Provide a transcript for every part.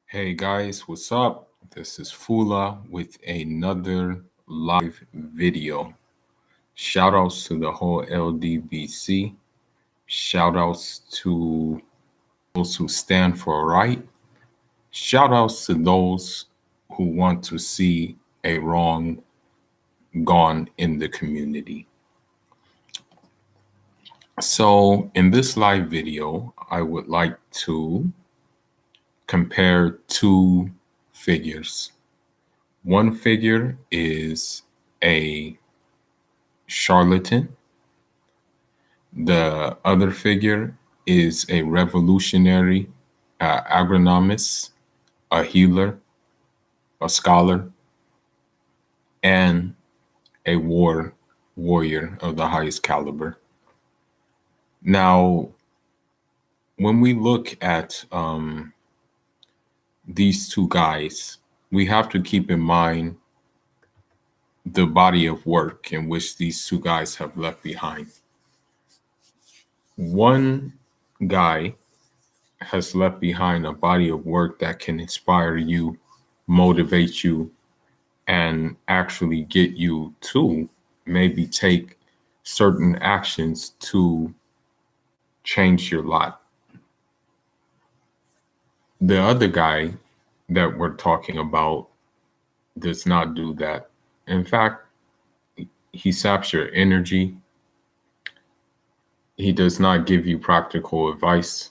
Hey guys, what's up? This is Fula with another live video. Shout outs to the whole LDBC. Shout outs to those who stand for right. Shout outs to those who want to see a wrong gone in the community. So, in this live video, I would like to compare two figures. One figure is a charlatan. The other figure is a revolutionary, agronomist, a healer, a scholar, and a warrior of the highest caliber. Now, when we look at these two guys, we have to keep in mind the body of work in which these two guys have left behind. One guy has left behind a body of work that can inspire you, motivate you, and actually get you to maybe take certain actions to change your lot. The other guy that we're talking about does not do that. In fact, he saps your energy. He does not give you practical advice.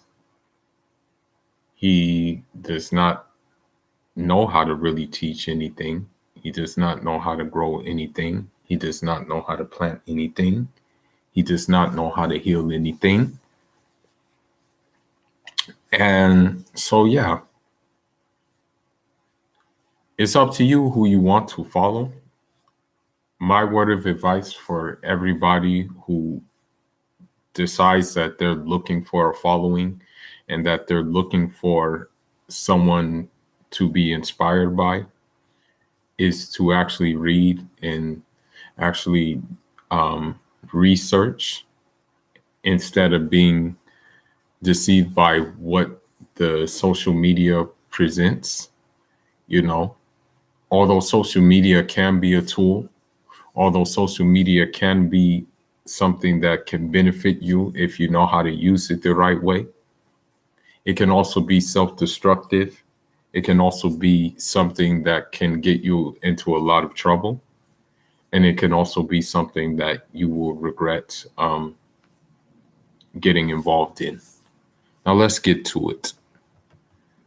He does not know how to really teach anything. He does not know how to grow anything. He does not know how to plant anything. He does not know how to heal anything. And so, yeah, it's up to you who you want to follow. My word of advice for everybody who decides that they're looking for a following and that they're looking for someone to be inspired by is to actually read and actually research instead of being deceived by what the social media presents. You know, although social media can be a tool, although social media can be something that can benefit you if you know how to use it the right way, it can also be self-destructive. It can also be something that can get you into a lot of trouble. And it can also be something that you will regret getting involved in. Now let's get to it.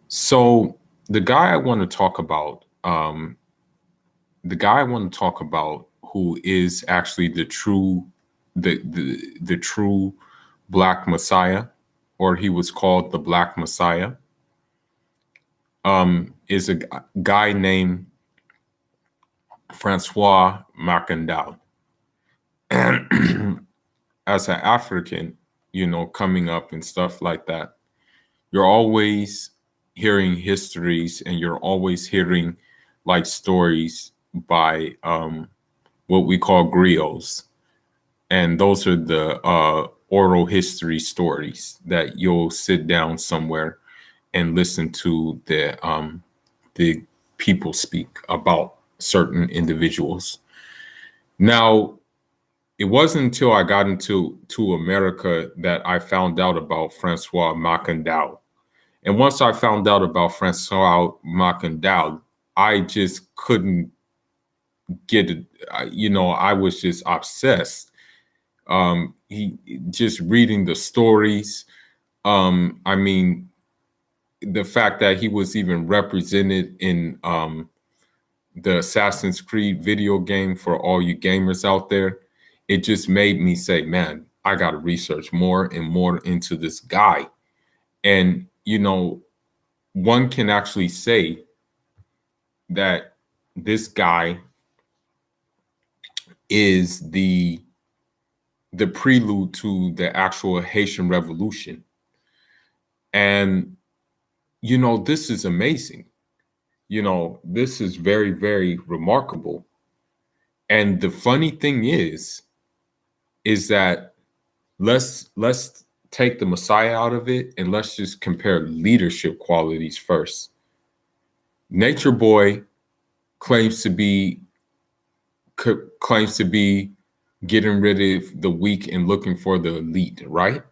So the guy I want to talk about, who is actually the true Black Messiah, or he was called the Black Messiah, is a guy named Francois Macandal. And as an African, coming up and stuff like that, you're always hearing histories and you're always hearing like stories by what we call griots. And those are the oral history stories that you'll sit down somewhere and listen to the people speak about certain individuals. Now, it wasn't until I got into America that I found out about Francois Macandal. And once I found out about Francois Macandal, I just couldn't get it. I was just obsessed. He just reading the stories. I mean, the fact that he was even represented in the Assassin's Creed video game for all you gamers out there, it just made me say, man, I got to research more and more into this guy. And, one can actually say that this guy is the prelude to the actual Haitian Revolution. And, this is amazing. This is very, very remarkable. And the funny thing is that let's take the Messiah out of it and let's just compare leadership qualities first. Nature Boy claims to be claims to be getting rid of the weak and looking for the elite, right?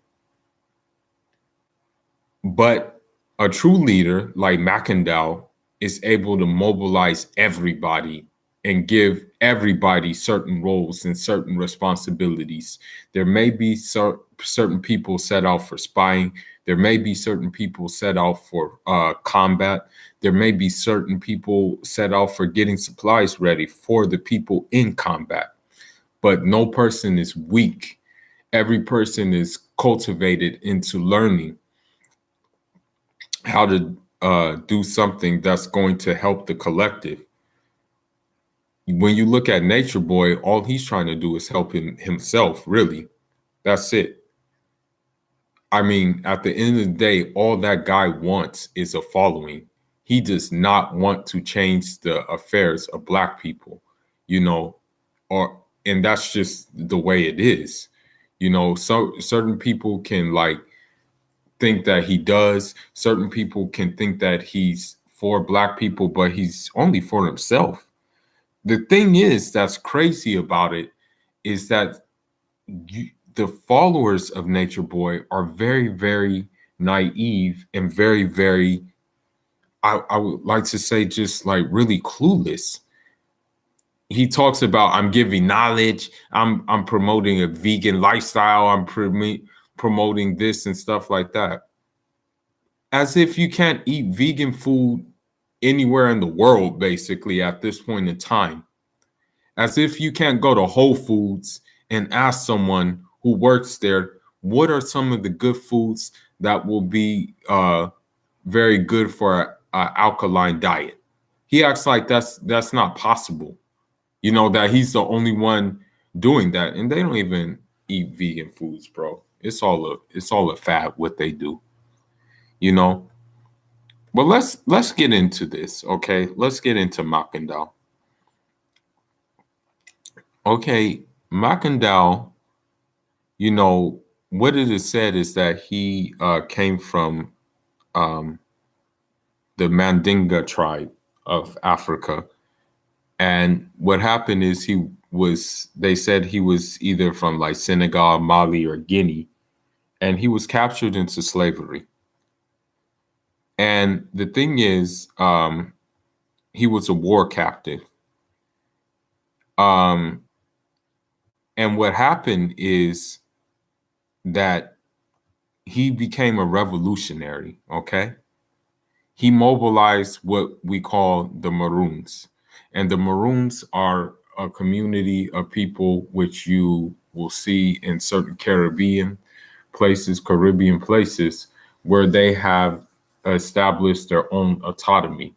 But a true leader like Mackendal is able to mobilize everybody and give everybody certain roles and certain responsibilities. There may be certain people set out for spying. There may be certain people set out for combat. There may be certain people set out for getting supplies ready for the people in combat. But no person is weak. Every person is cultivated into learning how to do something that's going to help the collective. When you look at Nature Boy, all he's trying to do is help himself, really. That's it. I mean, at the end of the day, all that guy wants is a following. He does not want to change the affairs of Black people, you know, and that's just the way it is. So certain people can like think that he does. Certain people can think that he's for Black people, but he's only for himself. The thing is that's crazy about it is that the followers of Nature Boy are very, very naive and very, very, I would like to say, just like really clueless. He talks about I'm giving knowledge, I'm promoting a vegan lifestyle, I'm promoting this and stuff like that. As if you can't eat vegan food anywhere in the world, basically, at this point in time. As if you can't go to Whole Foods and ask someone who works there, what are some of the good foods that will be very good for an alkaline diet? He acts like that's not possible. That he's the only one doing that, and they don't even eat vegan foods, bro. It's all a fad what they do. You know, but let's get into this, okay? Let's get into Mackendal. Okay, Mackendal, what it is said is that he came from um, the Mandinga tribe of Africa. And what happened is they said he was either from like Senegal, Mali, or Guinea, and he was captured into slavery. And the thing is, he was a war captive. Um, and what happened is that he became a revolutionary, okay? He mobilized what we call the Maroons. And the Maroons are a community of people which you will see in certain Caribbean places, where they have established their own autonomy.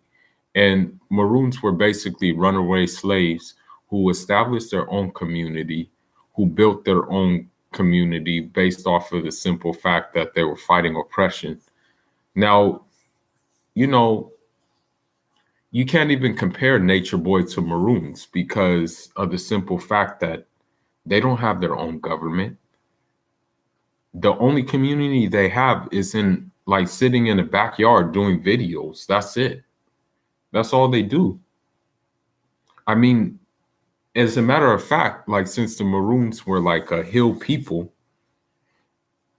And Maroons were basically runaway slaves who established their own community, who built their own community based off of the simple fact that they were fighting oppression. Now, you know, you can't even compare Nature Boy to Maroons because of the simple fact that they don't have their own government. The only community they have is in like sitting in a backyard doing videos. That's it. That's all they do. I mean, as a matter of fact, like since the Maroons were like a hill people,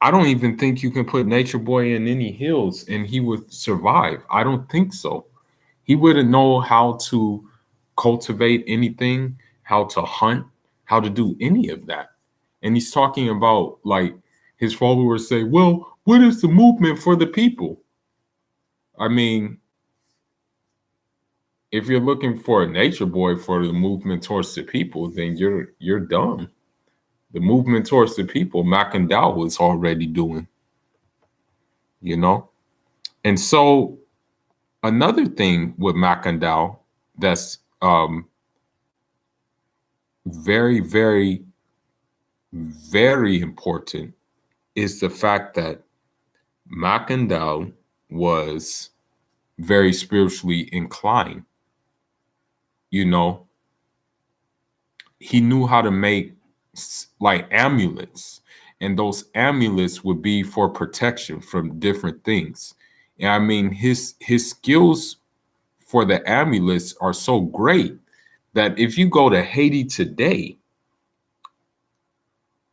I don't even think you can put Nature Boy in any hills and he would survive. I don't think so. He wouldn't know how to cultivate anything, how to hunt, how to do any of that. And he's talking about like his followers say, well, what is the movement for the people? I mean, if you're looking for a Nature Boy for the movement towards the people, then you're dumb. The movement towards the people, Mackendal was already doing, you know? And so another thing with Mackendal that's very, very, very important is the fact that Mackendal was very spiritually inclined. You know, he knew how to make like amulets, and those amulets would be for protection from different things. And I mean, his skills for the amulets are so great that if you go to Haiti today,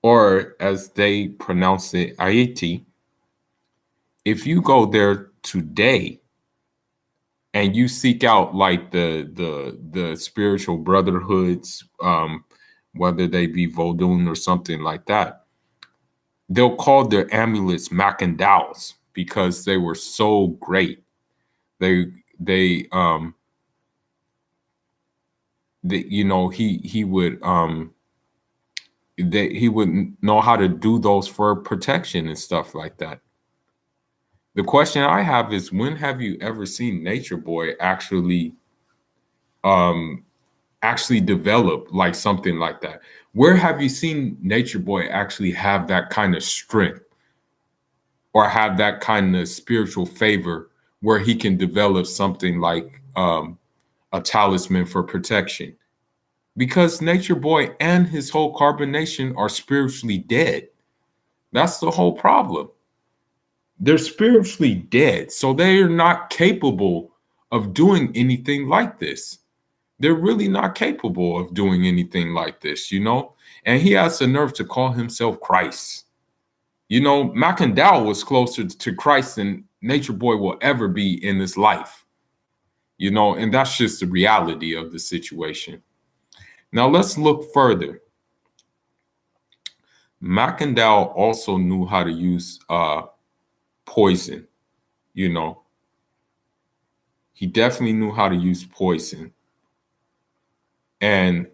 or as they pronounce it, Haiti, if you go there today and you seek out like the spiritual brotherhoods, whether they be Vodun or something like that, they'll call their amulets Macandaus because they were so great. They they you know, he would he would know how to do those for protection and stuff like that. The question I have is, when have you ever seen Nature Boy um actually develop like something like that? Where have you seen Nature Boy actually have that kind of strength or have that kind of spiritual favor where he can develop something like a talisman for protection? Because Nature Boy and his whole carbonation are spiritually dead. That's the whole problem. They're spiritually dead, so they are not capable of doing anything like this. They're really not capable of doing anything like this, you know? And he has the nerve to call himself Christ. You know, Macandow was closer to Christ than Nature Boy will ever be in his life, you know, and that's just the reality of the situation. Now let's look further. Macandow also knew how to use poison, you know. He definitely knew how to use poison. And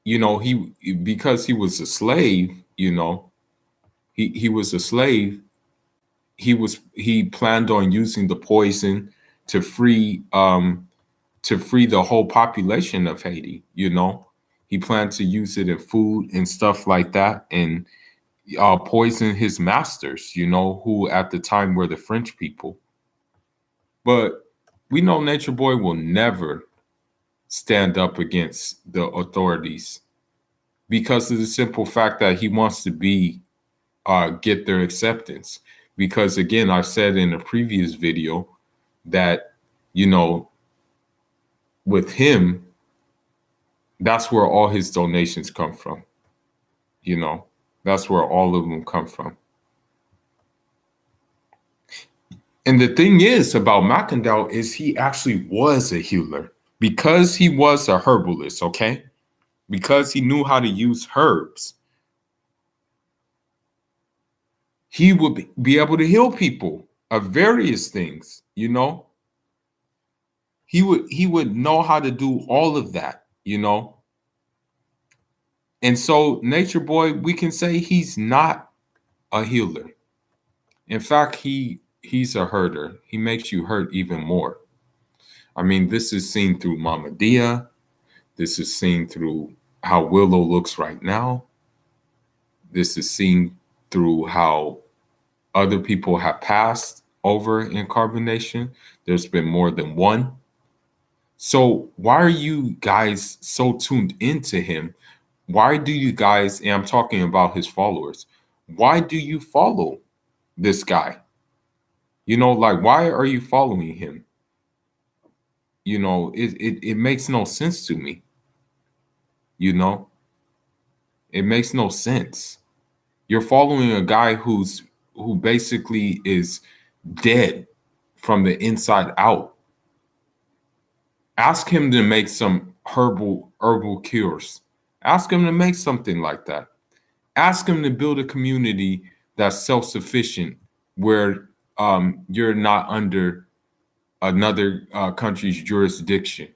you know, he, because he was a slave, you know, he was a slave, he planned on using the poison to free the whole population of Haiti, you know. He planned to use it in food and stuff like that, and poison his masters, you know, who at the time were the French people. But we know Nature Boy will never stand up against the authorities because of the simple fact that he wants to be get their acceptance. Because again, I said in a previous video that, you know, with him, that's where all his donations come from. You know, that's where all of them come from. And the thing is about Macandow is he actually was a healer because he was a herbalist, okay? Because he knew how to use herbs. He would be able to heal people of various things, you know? He would know how to do all of that, you know? And so Nature Boy, we can say he's not a healer. In fact, he's a herder. He makes you hurt even more. I mean, this is seen through Mama Dia. This is seen through how Willow looks right now. This is seen through how other people have passed over in carbonation. There's been more than one. So why are you guys so tuned into him? Why do you guys, and I'm talking about his followers, why do you follow this guy? You know, like, why are you following him? You know, it makes no sense to me. You know, it makes no sense. You're following a guy who basically is dead from the inside out. Ask him to make some herbal cures. Ask him to make something like that. Ask him to build a community that's self-sufficient, where you're not under another country's jurisdiction.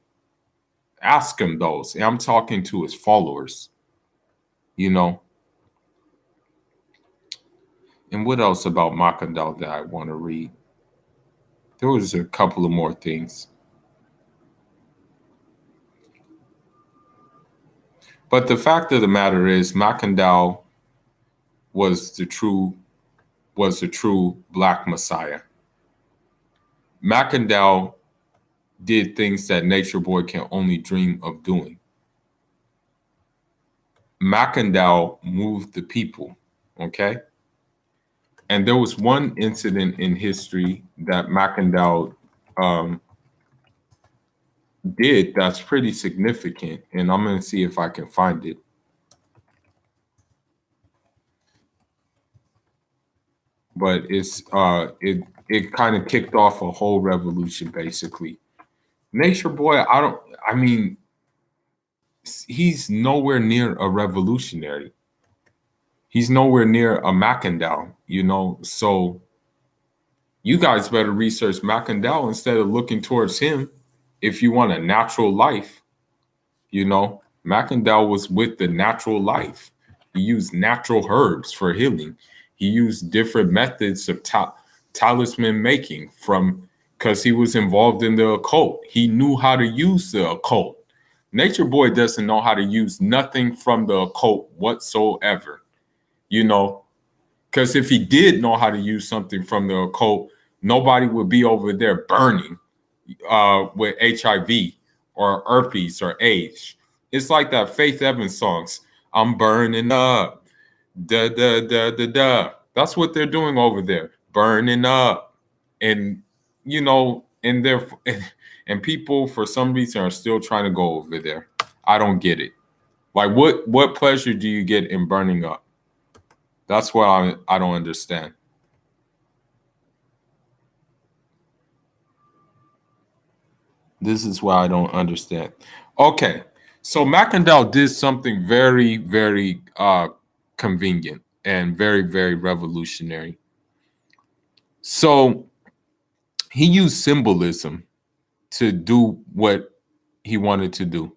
Ask him those. And I'm talking to his followers, you know. And what else about Makandal that I want to read? There was a couple of more things. But the fact of the matter is, Makandal was the true Black Messiah. Makandal did things that Nature Boy can only dream of doing. Makandal moved the people, okay? And there was one incident in history that Makandal um, did that's pretty significant, and I'm going to see if I can find it. But it kind of kicked off a whole revolution, basically. Nature Boy, I mean, he's nowhere near a revolutionary. He's nowhere near a Mackendal, you know. So you guys better research Mackendal instead of looking towards him if you want a natural life. You know, Mackendal was with the natural life. He used natural herbs for healing. He used different methods of talisman making from because he was involved in the occult. He knew how to use the occult. Nature Boy doesn't know how to use nothing from the occult whatsoever. You know, because if he did know how to use something from the occult, nobody would be over there burning with HIV or herpes or AIDS. It's like that Faith Evans songs. I'm burning up. Da da da da da. That's what they're doing over there. Burning up. And you know, and they're and people for some reason are still trying to go over there. I don't get it. Like what pleasure do you get in burning up? That's what I don't understand. This is why I don't understand. Okay, so Mackendal did something very, very convenient and very, very revolutionary. So he used symbolism to do what he wanted to do.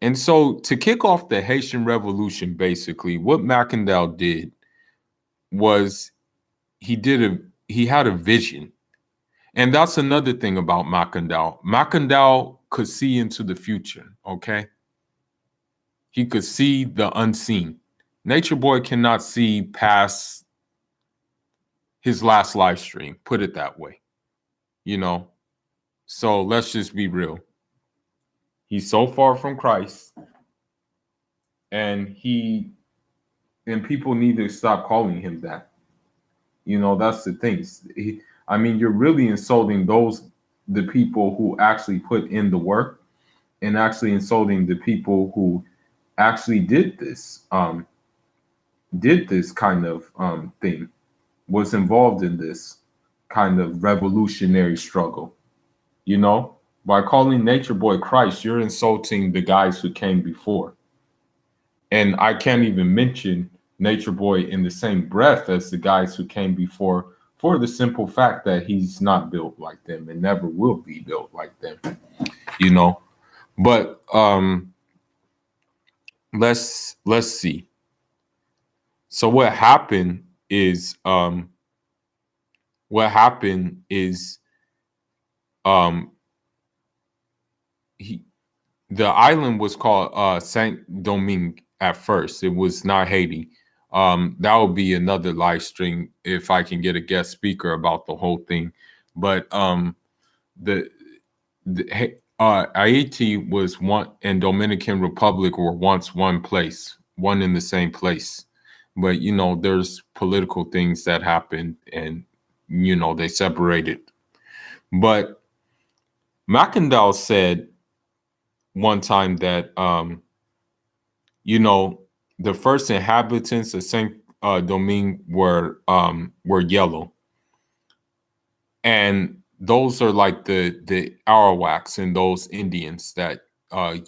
And so to kick off the Haitian Revolution, basically, what Mackendal did was he had a vision. And that's another thing about Mackendal. Mackendal could see into the future, okay? He could see the unseen. Nature Boy cannot see past his last live stream, put it that way, you know? So let's just be real. He's so far from Christ, and people need to stop calling him that. You know, that's the thing. I mean, you're really insulting the people who actually put in the work, and actually insulting the people who actually did this kind of thing, was involved in this kind of revolutionary struggle. You know, by calling Nature Boy Christ, you're insulting the guys who came before. And I can't even mention Nature Boy in the same breath as the guys who came before, for the simple fact that he's not built like them and never will be built like them. You know, but let's see. So what happened is um he the island was called Saint Domingue at first. It was not Haiti. That would be another live stream if I can get a guest speaker about the whole thing. But the Haiti was one, and Dominican Republic were once one place, one in the same place. But you know, there's political things that happened, and you know they separated. But Mackendal said one time that you know the first inhabitants of Saint Domingue were yellow, and those are like the Arawaks and those Indians that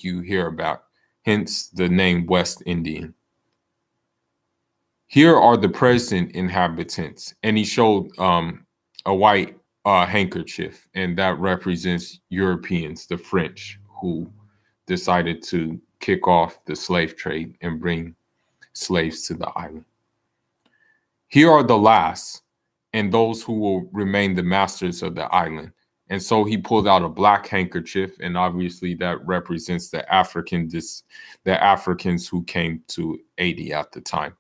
you hear about. Hence the name West Indian. Here are the present inhabitants, and he showed a white handkerchief, and that represents Europeans, the French, who decided to kick off the slave trade and bring slaves to the island. Here are the last, and those who will remain the masters of the island. And so he pulled out a black handkerchief, and obviously that represents the Africans who came to Haiti at the time.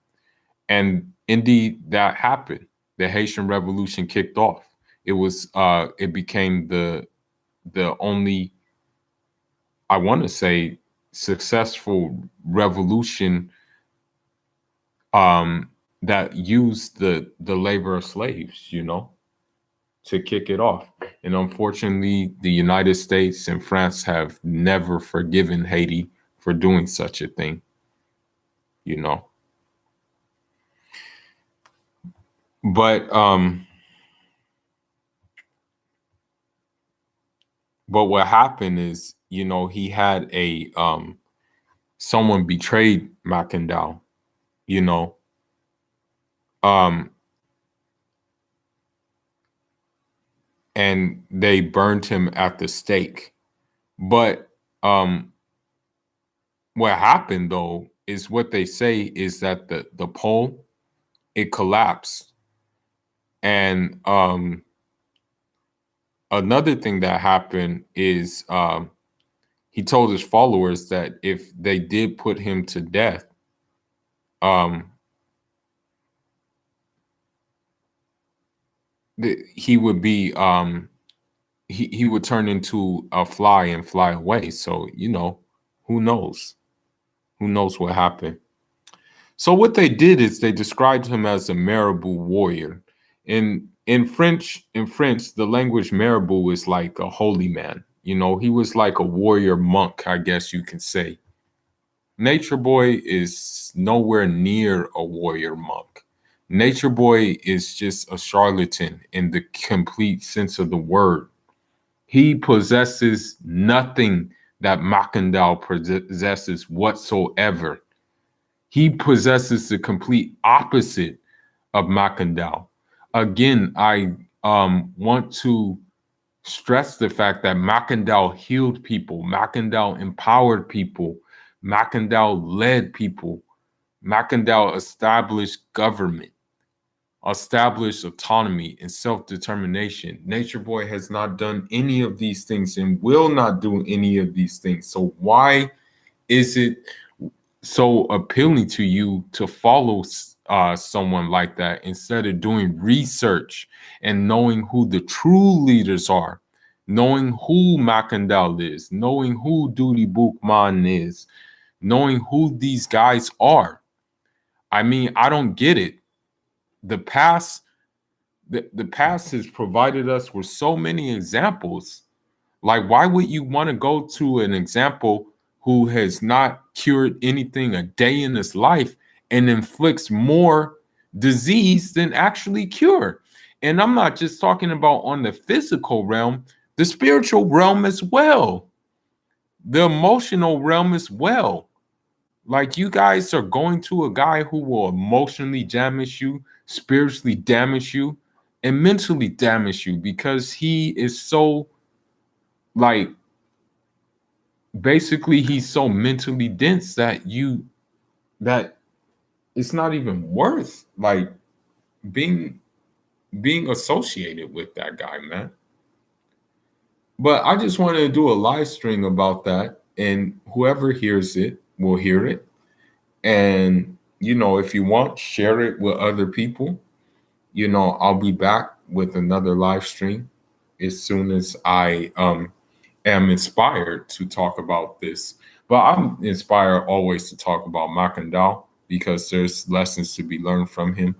And indeed, that happened. The Haitian Revolution kicked off. It became the only, I want to say, successful revolution that used the labor of slaves, you know. to kick it off. And unfortunately, the United States and France have never forgiven Haiti for doing such a thing, you know. But but what happened is, he had a someone betrayed Mackendal, you know. Um and they burned him at the stake. But what happened though is what they say is that the pole, it collapsed. And another thing that happened is he told his followers that if they did put him to death, um, he would be he would turn into a fly and fly away. So who knows? Who knows what happened? So what they did is they described him as a Marabout warrior. In French, the language Marabout is like a holy man. He was like a warrior monk, I guess you can say. Nature Boy is nowhere near a warrior monk. Nature Boy is just a charlatan in the complete sense of the word. He possesses nothing that Mackendal possesses whatsoever. He possesses the complete opposite of Mackendal. Again, I want to stress the fact that Mackendal healed people, Mackendal empowered people, Mackendal led people, Mackendal established government, established autonomy and self-determination. Nature Boy has not done any of these things and will not do any of these things. So why is it so appealing to you to follow someone like that instead of doing research and knowing who the true leaders are, knowing who Mackendal is, knowing who Duty Bookman is, knowing who these guys are? I mean, I don't get it. The past, the past has provided us with so many examples. Like, why would you want to go to an example who has not cured anything a day in his life and inflicts more disease than actually cure? And I'm not just talking about on the physical realm, the spiritual realm as well, the emotional realm as well. Like, you guys are going to a guy who will emotionally damage you, spiritually damage you, and mentally damage you because he is so, like, basically he's so mentally dense that it's not even worth like being associated with that guy, man. But I just wanted to do a live stream about that, and whoever hears it will hear it. And if you want, share it with other people. I'll be back with another live stream as soon as I am inspired to talk about this. But I'm inspired always to talk about Mackendal because there's lessons to be learned from him.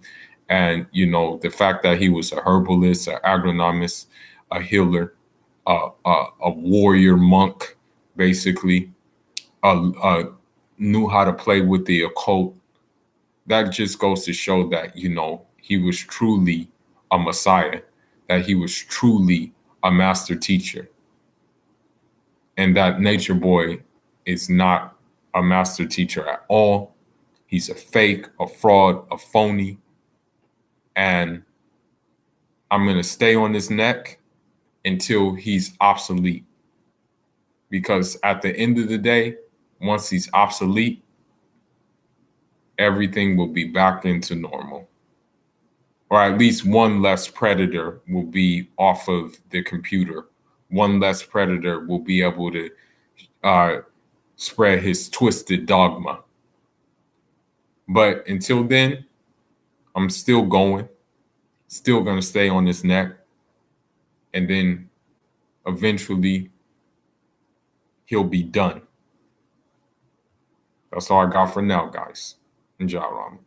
And, the fact that he was a herbalist, an agronomist, a healer, a warrior monk, basically, knew how to play with the occult. That just goes to show that, he was truly a messiah, that he was truly a master teacher. And that Nature Boy is not a master teacher at all. He's a fake, a fraud, a phony. And I'm going to stay on his neck until he's obsolete. Because at the end of the day, once he's obsolete, everything will be back into normal. Or at least one less predator will be off of the computer. One less predator will be able to spread his twisted dogma. But until then, I'm still going, still going to stay on his neck. And then eventually he'll be done. That's all I got for now, guys. Enjoy, Rama.